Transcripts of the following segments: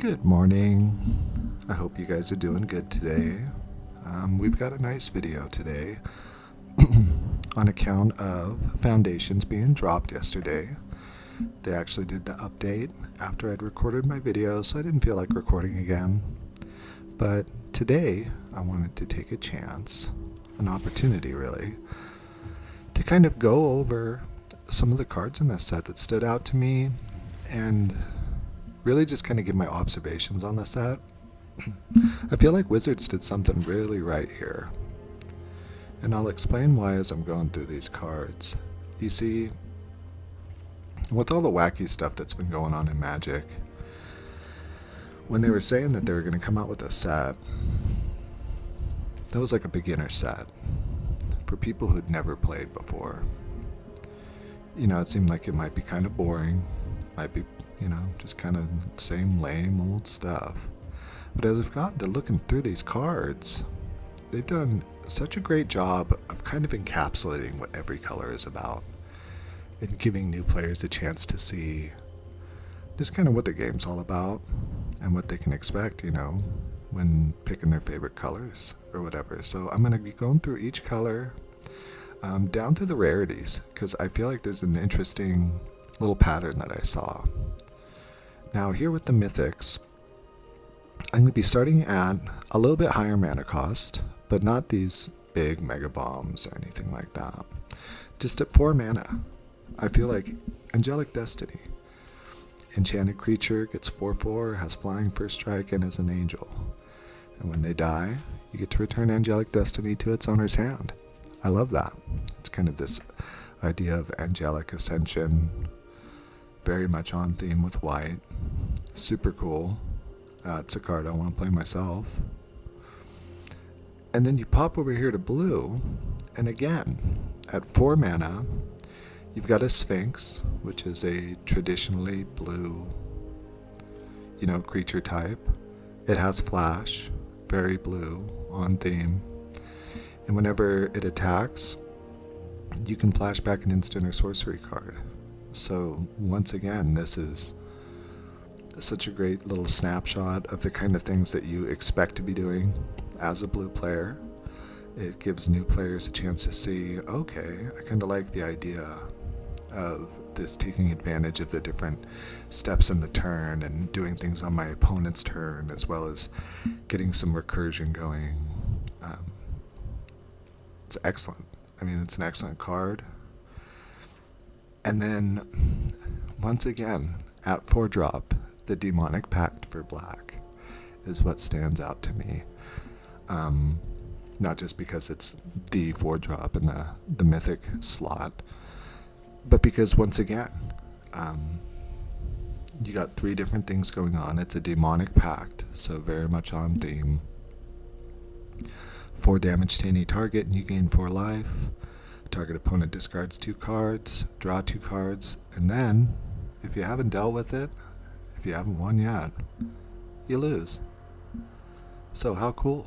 Good morning. I hope you guys are doing good today. We've got a nice video today on account of Foundations being dropped yesterday. They actually did the update after I'd recorded my video, so I didn't feel like recording again. But today, I wanted to take a chance, an opportunity really, to kind of go over some of the cards in this set that stood out to me and really just kind of give my observations on the set. I feel like Wizards did something really right here. And I'll explain why as I'm going through these cards. You see, with all the wacky stuff that's been going on in Magic, when they were saying that they were going to come out with a set, that was like a beginner set for people who'd never played before. You know, it seemed like it might be kind of boring, might be, just kind of same lame old stuff. But as I've gotten to looking through these cards, they've done such a great job of kind of encapsulating what every color is about and giving new players a chance to see just kind of what the game's all about and what they can expect, when picking their favorite colors or whatever. So I'm going to be going through each color down to the rarities because I feel like there's an interesting little pattern that I saw. Now here with the mythics, I'm going to be starting at a little bit higher mana cost, but not these big mega bombs or anything like that. Just at 4 mana. I feel like Angelic Destiny. Enchanted creature gets 4/4, has flying first strike, and is an angel. And when they die, you get to return Angelic Destiny to its owner's hand. I love that. It's kind of this idea of angelic ascension, very much on theme with white. Super cool. It's a card I want to play myself. And then you pop over here to blue, and again, at 4 mana, you've got a Sphinx, which is a traditionally blue, creature type. It has flash, very blue, on theme. And whenever it attacks, you can flash back an instant or sorcery card. So once again, this is such a great little snapshot of the kind of things that you expect to be doing as a blue player. It gives new players a chance to see, okay, I kind of like the idea of this taking advantage of the different steps in the turn and doing things on my opponent's turn, as well as getting some recursion going. It's excellent. I mean, it's an excellent card. And then, once again, at 4 drop, the Demonic Pact for black is what stands out to me. Not just because it's the 4 drop in the mythic slot, but because once again, you got 3 different things going on. It's a Demonic Pact, so very much on theme. 4 damage to any target and you gain 4 life. Target opponent discards 2 cards, draw 2 cards, and then, if you haven't dealt with it, if you haven't won yet, you lose. So how cool,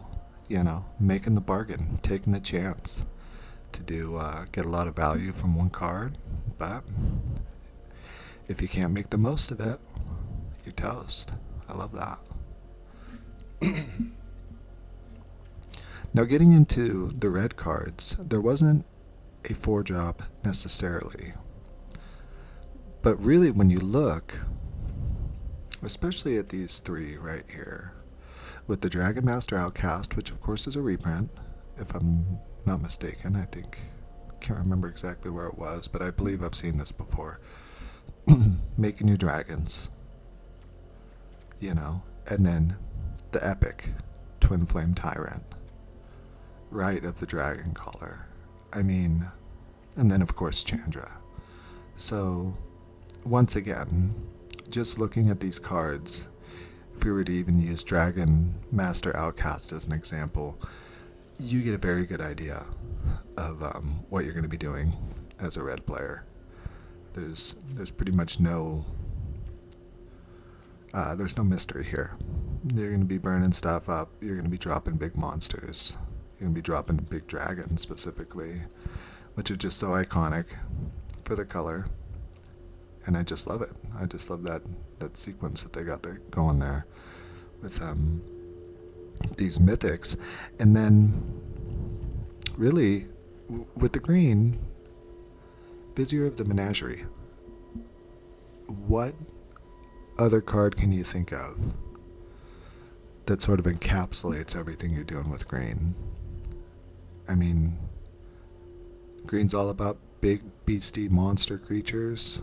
making the bargain, taking the chance to get a lot of value from one card, but if you can't make the most of it, you're toast. I love that. Now getting into the red cards, there wasn't a 4 drop necessarily, but really when you look, especially at these 3 right here, with the Dragon Master Outcast, which of course is a reprint, if I'm not mistaken. I can't remember exactly where it was, but I believe I've seen this before. Making your dragons, and then the epic Twin Flame Tyrant, right of the dragon collar. I mean, and then of course Chandra. So once again, just looking at these cards, if we were to even use Dragon Master Outcast as an example, you get a very good idea of what you're going to be doing as a red player. There's pretty much there's no mystery here. You're going to be burning stuff up. You're going to be dropping big monsters. You're going to be dropping big dragons specifically, which is just so iconic for the color. And I just love it. I just love that sequence that they got there going there with these mythics. And then really with the green, Vizier of the Menagerie. What other card can you think of that sort of encapsulates everything you're doing with green? I mean, green's all about big, beastie monster creatures.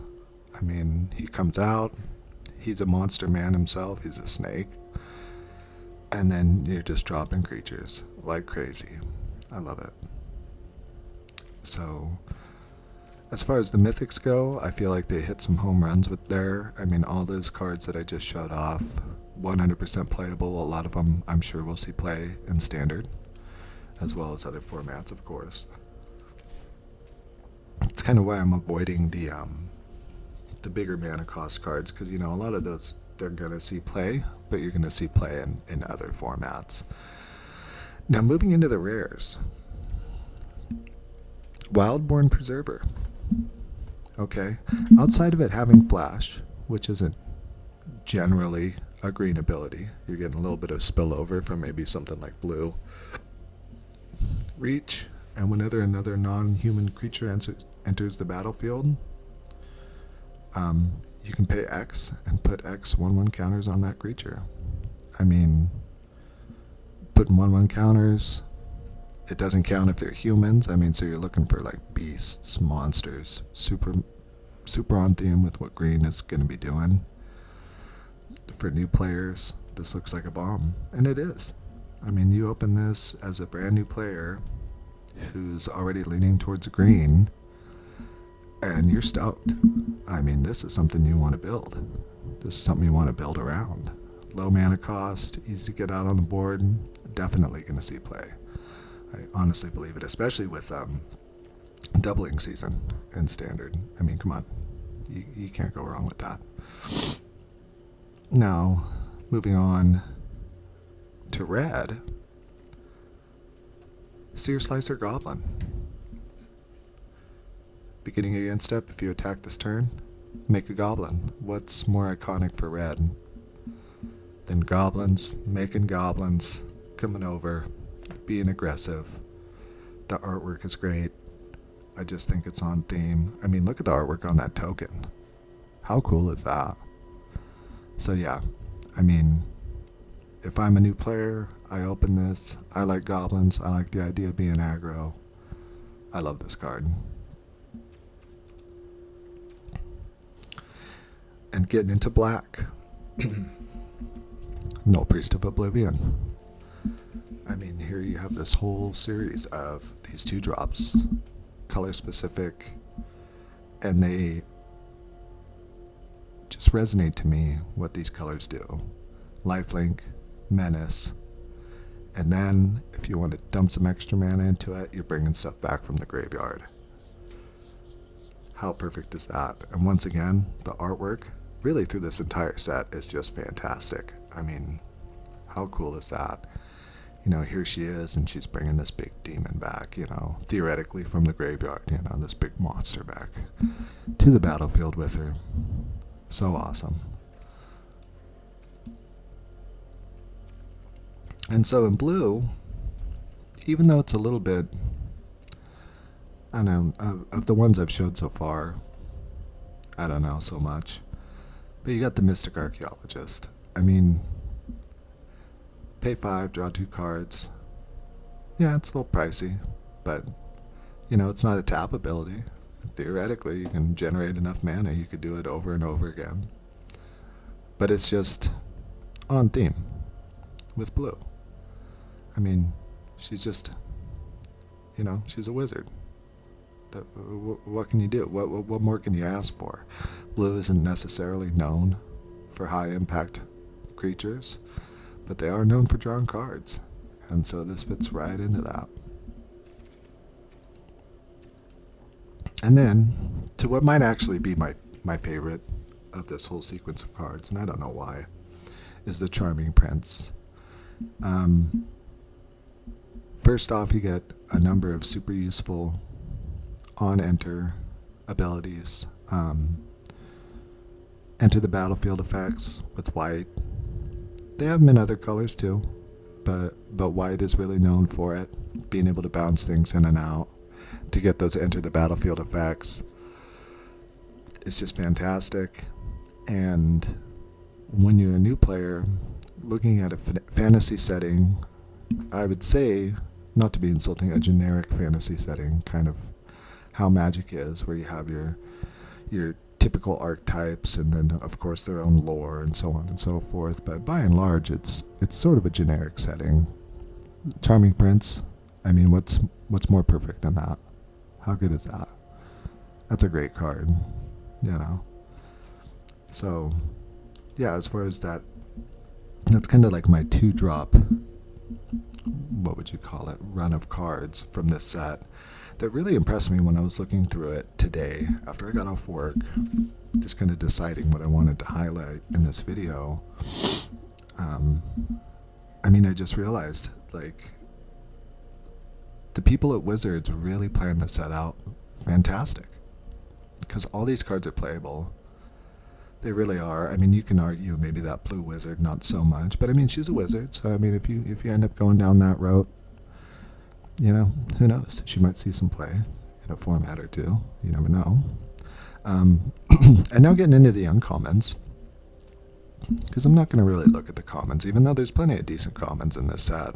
I mean, he comes out, he's a monster man himself, he's a snake. And then you're just dropping creatures like crazy. I love it. So, as far as the mythics go, I feel like they hit some home runs with all those cards that I just showed off, 100% playable. A lot of them I'm sure we'll see play in Standard, as well as other formats, of course. It's kind of why I'm avoiding the bigger mana cost cards, because a lot of those they're gonna see play, but you're gonna see play in other formats. Now moving into the rares, Wildborn Preserver. Okay, outside of it having flash, which isn't generally a green ability, you're getting a little bit of spillover from maybe something like blue. Reach, and whenever another non-human creature enters the battlefield, you can pay X and put X 1/1 counters on that creature. I mean, putting 1/1 counters, it doesn't count if they're humans. I mean, so you're looking for like beasts, monsters, super on theme with what green is going to be doing. For new players, this looks like a bomb, and it is. I mean, you open this as a brand new player who's already leaning towards green, and you're stoked. I mean, this is something you want to build. This is something you want to build around. Low mana cost, easy to get out on the board, definitely going to see play. I honestly believe it, especially with doubling season in Standard. I mean, come on. You can't go wrong with that. Now, moving on to red, Seer Slicer Goblin. Beginning of your end step, if you attack this turn, make a goblin. What's more iconic for red than goblins, making goblins, coming over, being aggressive? The artwork is great. I just think it's on theme. I mean, look at the artwork on that token. How cool is that? So yeah, I mean, if I'm a new player, I open this. I like goblins. I like the idea of being aggro. I love this card. And getting into black. No Priest of Oblivion. I mean, here you have this whole series of these 2-drops, color specific, and they just resonate to me what these colors do. Lifelink, Menace, and then if you want to dump some extra mana into it, you're bringing stuff back from the graveyard. How perfect is that? And once again, the artwork, really through this entire set, is just fantastic. I mean, how cool is that? Here she is, and she's bringing this big demon back, theoretically from the graveyard, this big monster back to the battlefield with her. So awesome. And so in blue, even though it's a little bit, I don't know, of the ones I've showed so far, I don't know so much. But you got the Mystic Archaeologist. I mean, pay 5, draw 2 cards. Yeah, it's a little pricey, but, it's not a tap ability. Theoretically, you can generate enough mana, you could do it over and over again. But it's just on theme with blue. I mean, she's just, she's a wizard. What can you do? What more can you ask for? Blue isn't necessarily known for high impact creatures, but they are known for drawing cards, and so this fits right into that. And then, to what might actually be my favorite of this whole sequence of cards, and I don't know why, is the Charming Prince. First off, you get a number of super useful on-enter abilities. enter the battlefield effects with white. They have them in other colors too, but white is really known for it, being able to bounce things in and out to get those enter the battlefield effects. It's just fantastic. And when you're a new player looking at a fantasy setting, I would say, not to be insulting, a generic fantasy setting, kind of how Magic is, where you have your typical archetypes and then of course their own lore and so on and so forth, but by and large it's sort of a generic setting. Charming Prince, I mean, what's more perfect than that? How good is that? That's a great card, you know. So yeah, as far as that's kind of like my 2-drop, what would you call it, run of cards from this set that really impressed me when I was looking through it today after I got off work, just kind of deciding what I wanted to highlight in this video. I mean, I just realized, like, the people at Wizards really planned this set out fantastic, because all these cards are playable. They really are. I mean, you can argue maybe that blue wizard not so much, but I mean, she's a wizard, so I mean, if you end up going down that route, you know, who knows? She might see some play in a format or two. You never know. And now getting into the uncommons, because I'm not going to really look at the commons, even though there's plenty of decent commons in this set.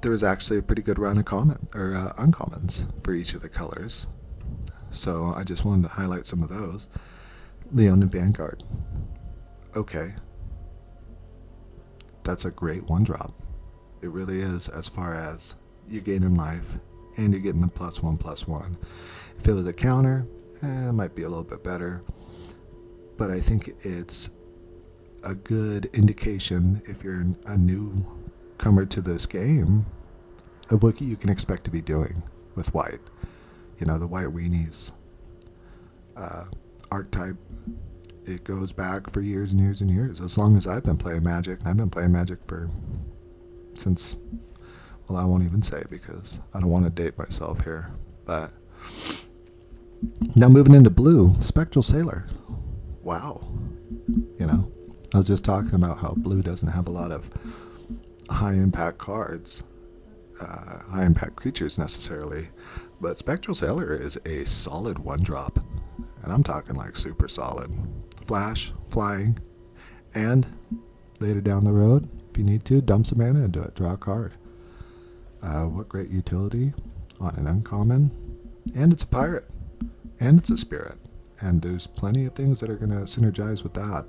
There was actually a pretty good run of uncommons for each of the colors. So I just wanted to highlight some of those. Leon and Vanguard. Okay. That's a great 1-drop. It really is, as far as you gain in life and you're getting the +1/+1. If it was a counter, it might be a little bit better. But I think it's a good indication, if you're a newcomer to this game, of what you can expect to be doing with white. You know, the white weenies archetype, it goes back for years and years and years. As long as I've been playing Magic, and I've been playing Magic since, well, I won't even say because I don't want to date myself here. But now moving into blue, Spectral Sailor. Wow. You know, I was just talking about how blue doesn't have a lot of high impact cards, high impact creatures necessarily, but Spectral Sailor is a solid 1-drop, and I'm talking like super solid. Flash, flying, and later down the road, if you need to, dump some mana into it, draw a card. What great utility on an uncommon, and it's a pirate, and it's a spirit, and there's plenty of things that are going to synergize with that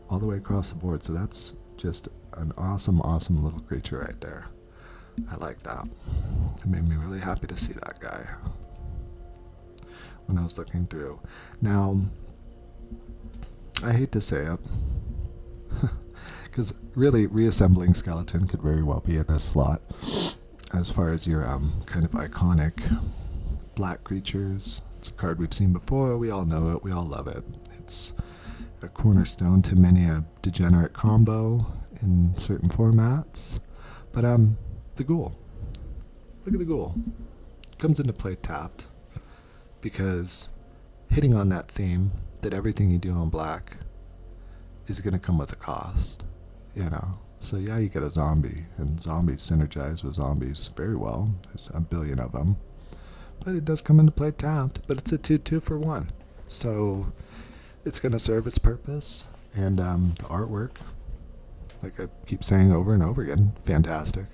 all the way across the board. So that's just an awesome little creature right there. I like that. It made me really happy to see that guy when I was looking through. Now, I hate to say it, because really reassembling Skeleton could very well be in this slot as far as your kind of iconic black creatures. It's a card we've seen before. We all know it. We all love it. It's a cornerstone to many a degenerate combo in certain formats. But the Ghoul. Look at the Ghoul. Comes into play tapped because hitting on that theme that everything you do in black is going to come with a cost, you know. So yeah, you get a zombie, and zombies synergize with zombies very well. There's a billion of them. But it does come into play tapped, but it's a 2/2 for 1. So it's going to serve its purpose, and the artwork, like I keep saying over and over again, fantastic.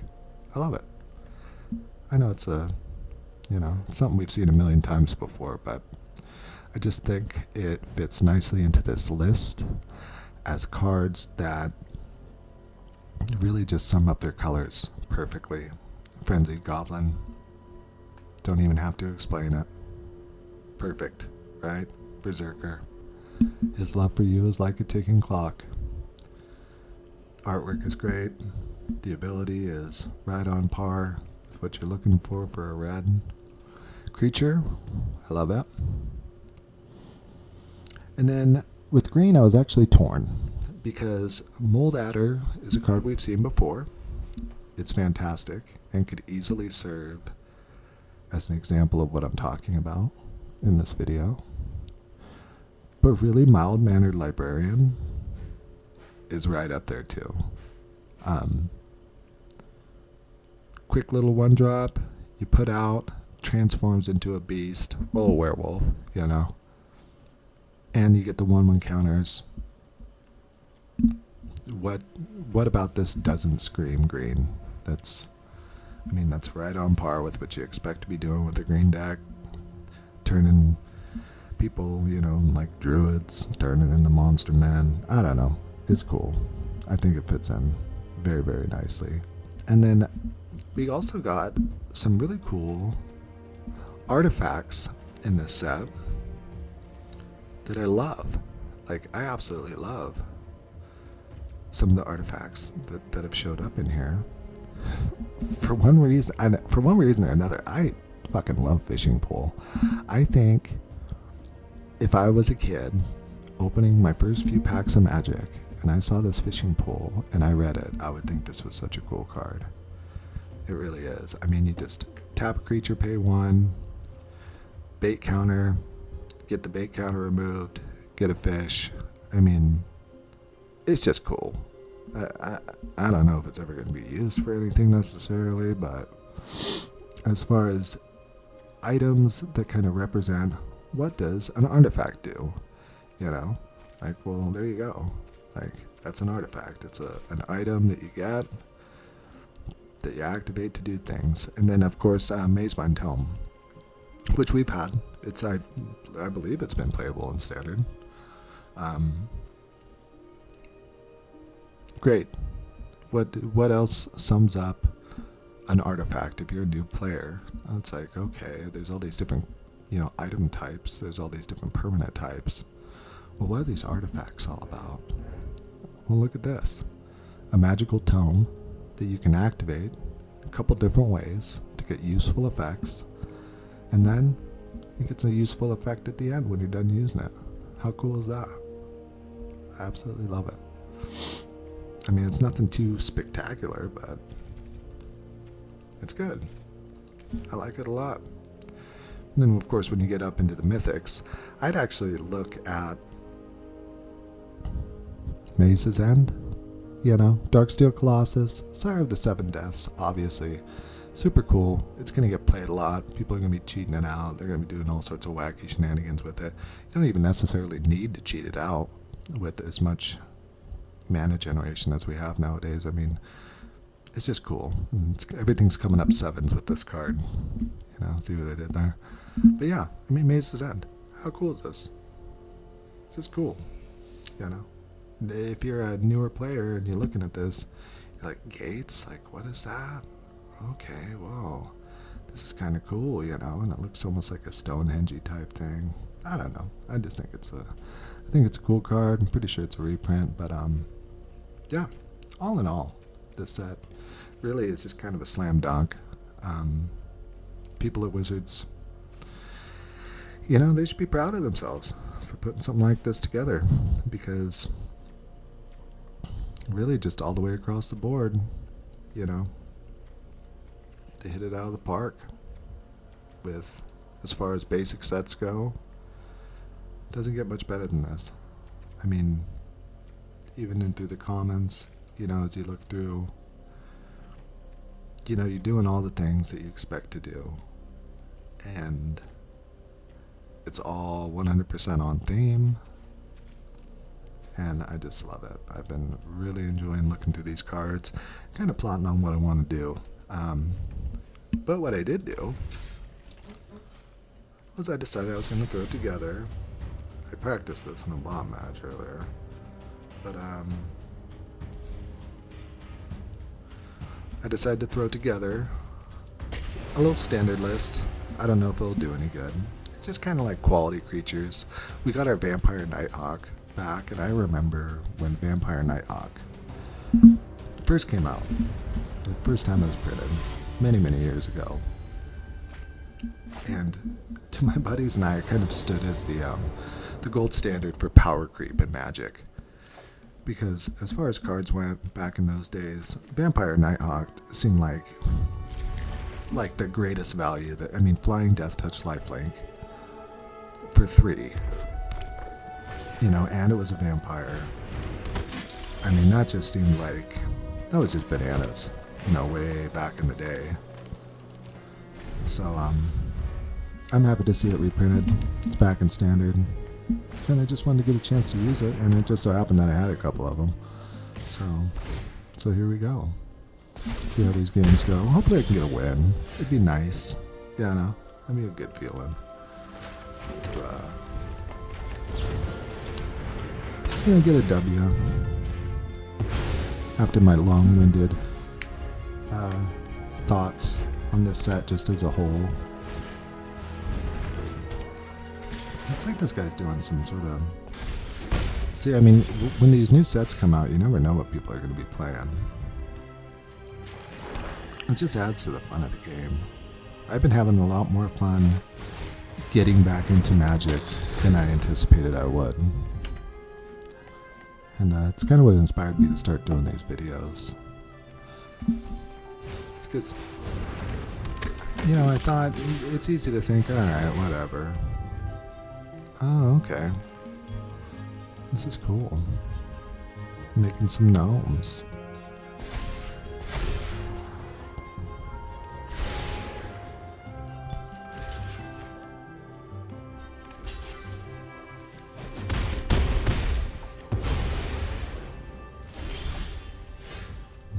I love it. I know it's something we've seen a million times before, but I just think it fits nicely into this list as cards that really just sum up their colors perfectly. Frenzied Goblin. Don't even have to explain it. Perfect, right? Berserker. His love for you is like a ticking clock. Artwork is great. The ability is right on par with what you're looking for a red creature. I love it. And then with green, I was actually torn because Mold Adder is a card we've seen before. It's fantastic and could easily serve as an example of what I'm talking about in this video. But really, mild-mannered librarian is right up there too. Quick little one drop, you put out, transforms into a beast, well, a werewolf, you know. And you get the 1/1 counters. What about this doesn't scream green? That's right on par with what you expect to be doing with a green deck. Turning people, like druids, turning into monster men. I don't know. It's cool. I think it fits in very, very nicely. And then we also got some really cool artifacts in this set that I love. Like, I absolutely love some of the artifacts that have showed up in here. For one reason or another, I fucking love fishing pole. I think if I was a kid opening my first few packs of Magic and I saw this fishing pole and I read it, I would think this was such a cool card. It really is. I mean, you just tap a creature, pay 1, bait counter, get the bait counter removed, get a fish. I mean, it's just cool. I don't know if it's ever going to be used for anything necessarily, but as far as items that kind of represent what does an artifact do, like, well, there you go. Like, that's an artifact. It's an item that you get, that you activate to do things. And then, of course, Mazebind Tome, which we've had. I believe it's been playable in Standard. Great. What else sums up an artifact if you're a new player? It's like, okay, there's all these different, item types. There's all these different permanent types. Well, what are these artifacts all about? Well, look at this. A magical tome that you can activate a couple different ways to get useful effects. And then it gets a useful effect at the end when you're done using it. How cool is that? I absolutely love it. I mean, it's nothing too spectacular, but it's good. I like it a lot. And then, of course, when you get up into the mythics, I'd actually look at Maze's End, Darksteel Colossus, Sire of the Seven Deaths, obviously. Super cool. It's going to get played a lot. People are going to be cheating it out. They're going to be doing all sorts of wacky shenanigans with it. You don't even necessarily need to cheat it out with as much mana generation as we have nowadays. I mean, it's just cool. Everything's coming up 7s with this card. See what I did there? But yeah, I mean, Maze's End. How cool is this? It's just cool. If you're a newer player and you're looking at this, you're like, Gates? Like, what is that? Okay, whoa. This is kind of cool, and it looks almost like a Stonehenge type thing. I don't know. I just think it's a cool card. I'm pretty sure it's a reprint, but yeah, all in all, this set really is just kind of a slam dunk. People at Wizards, they should be proud of themselves for putting something like this together, because really just all the way across the board, they hit it out of the park with, as far as basic sets go. Doesn't get much better than this. I mean, even in through the commons, as you look through, you're doing all the things that you expect to do. And it's all 100% on theme. And I just love it. I've been really enjoying looking through these cards, kind of plotting on what I want to do. But what I did do was I decided I was going to throw it together. I practiced this in a bomb match earlier. But I decided to throw together a little standard list. I don't know if it'll do any good. It's just kind of like quality creatures. We got our Vampire Nighthawk back, and I remember when Vampire Nighthawk first came out, the first time it was printed, many, many years ago. And to my buddies and I, it kind of stood as the gold standard for power creep in Magic. Because as far as cards went back in those days, Vampire Nighthawk seemed like the greatest value. Flying Death Touch Lifelink for 3. You know, and it was a vampire. I mean, that just seemed like, that was just bananas, you know, way back in the day. So, I'm happy to see it reprinted. It's back in standard. And I just wanted to get a chance to use it, and it just so happened that I had a couple of them. So here we go. See how these games go. Hopefully I can get a win. It'd be nice. Yeah, no, that'd be a good feeling. Get a W. After my long-winded thoughts on this set just as a whole. Looks like this guy's doing some sort of... See, I mean, when these new sets come out, you never know what people are going to be playing. It just adds to the fun of the game. I've been having a lot more fun getting back into Magic than I anticipated I would. And it's kind of what inspired me to start doing these videos. It's because, you know, I thought it's easy to think, alright, whatever. Oh, okay. This is cool. Making some gnomes.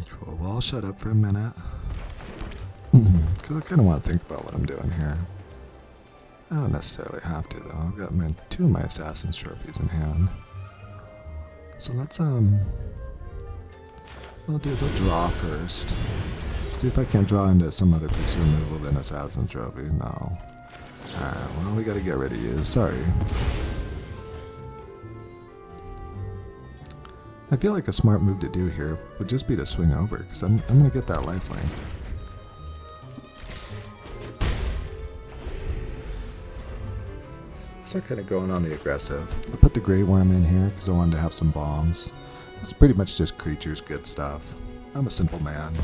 Cool. Well, I'll shut up for a minute. Because I kind of want to think about what I'm doing here. I don't necessarily have to, though. I've got two of my Assassin's trophies in hand. So let's, what I'll do is I'll draw first. See if I can't draw into some other piece of removal than Assassin's trophy. No. Alright, well, we gotta get rid of you. Sorry. I feel like a smart move to do here would just be to swing over, because I'm gonna get that lifelink. Start kind of going on the aggressive. I put the Grey Worm in here because I wanted to have some bombs. This is pretty much just creatures, good stuff. I'm a simple man.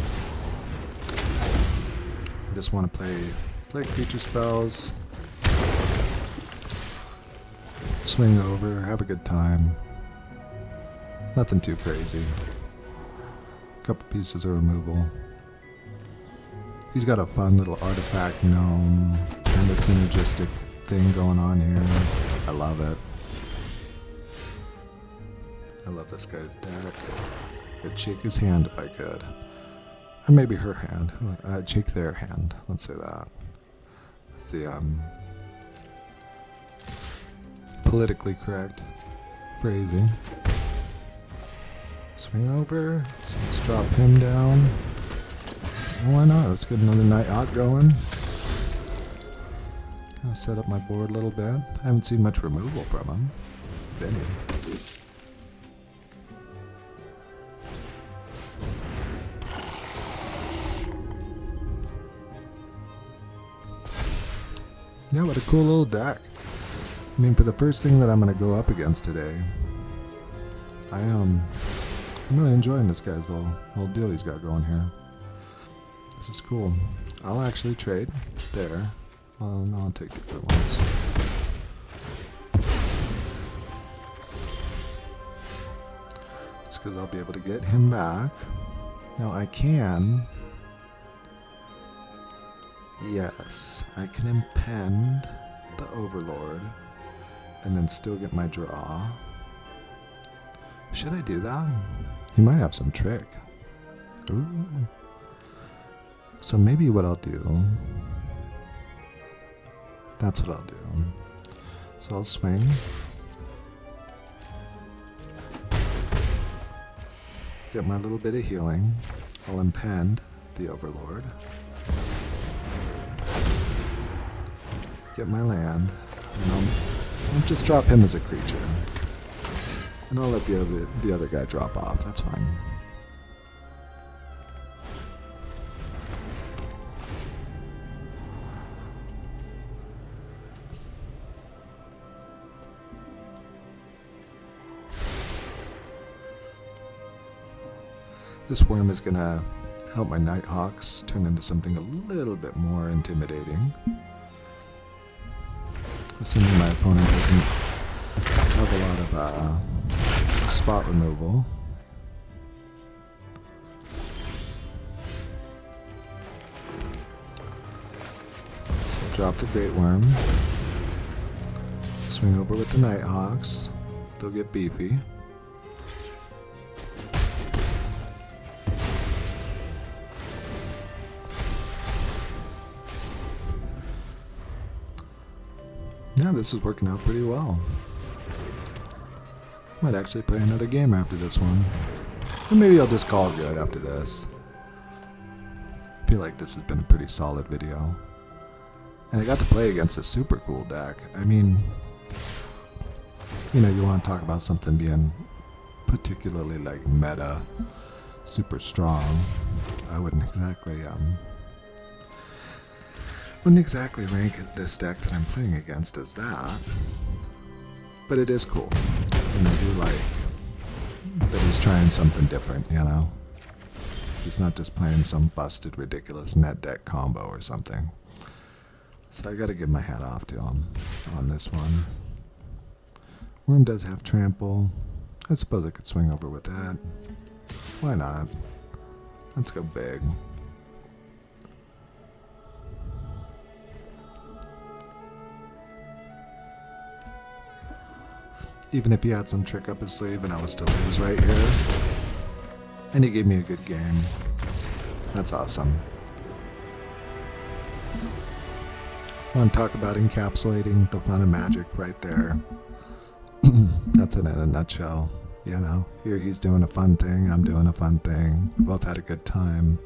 I just want to play creature spells, swing over, have a good time. Nothing too crazy. A couple pieces of removal. He's got a fun little artifact gnome, kind of synergistic thing going on here. I love it. I love this guy's deck. I'd shake his hand if I could. Or maybe her hand. I'd shake their hand. Let's say that. That's the politically correct phrasing. Swing over. So let's drop him down. Why not? Let's get another Nighthawk going. I'll set up my board a little bit. I haven't seen much removal from him. If any. Yeah, what a cool little deck. I mean, for the first thing that I'm going to go up against today, I'm really enjoying this guy's little deal he's got going here. This is cool. I'll actually trade there. Well, no, I'll take the other ones. Just because I'll be able to get him back. Now I can... Yes, I can impend the Overlord and then still get my draw. Should I do that? He might have some trick. Ooh. So maybe what I'll do... That's what I'll do. So I'll swing. Get my little bit of healing. I'll impend the Overlord. Get my land. And I'll just drop him as a creature. And I'll let the other guy drop off. That's fine. This worm is going to help my Nighthawks turn into something a little bit more intimidating. Assuming my opponent doesn't have a lot of spot removal. So drop the Great Worm. Swing over with the Nighthawks. They'll get beefy. Yeah, this is working out pretty well. Might actually play another game after this one. Or maybe I'll just call it good after this. I feel like this has been a pretty solid video. And I got to play against a super cool deck. I mean, you know, you want to talk about something being particularly like meta, super strong. I wouldn't exactly rank this deck that I'm playing against as that. But it is cool. And I do like that he's trying something different, you know? He's not just playing some busted, ridiculous net deck combo or something. So I gotta give my hat off to him on this one. Worm does have trample. I suppose I could swing over with that. Why not? Let's go big. Even if he had some trick up his sleeve and I was still lose right here. And he gave me a good game. That's awesome. I want to talk about encapsulating the fun of Magic right there. That's it in a nutshell. You know, here he's doing a fun thing, I'm doing a fun thing. We both had a good time.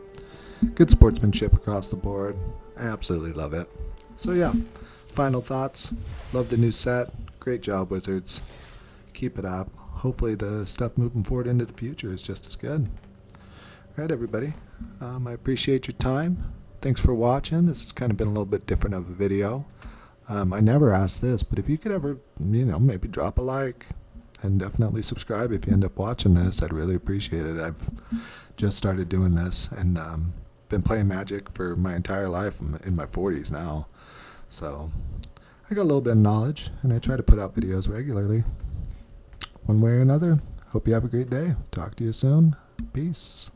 Good sportsmanship across the board. I absolutely love it. So yeah, final thoughts. Love the new set. Great job, Wizards. Keep it up. Hopefully the stuff moving forward into the future is just as good. All right, everybody. I appreciate your time. Thanks for watching. This has kind of been a little bit different of a video. I never asked this, but if you could ever, you know, maybe drop a like and definitely subscribe if you end up watching this, I'd really appreciate it. I've just started doing this and been playing Magic for my entire life. I'm in my 40s now. So I got a little bit of knowledge and I try to put out videos regularly. One way or another. Hope you have a great day. Talk to you soon. Peace.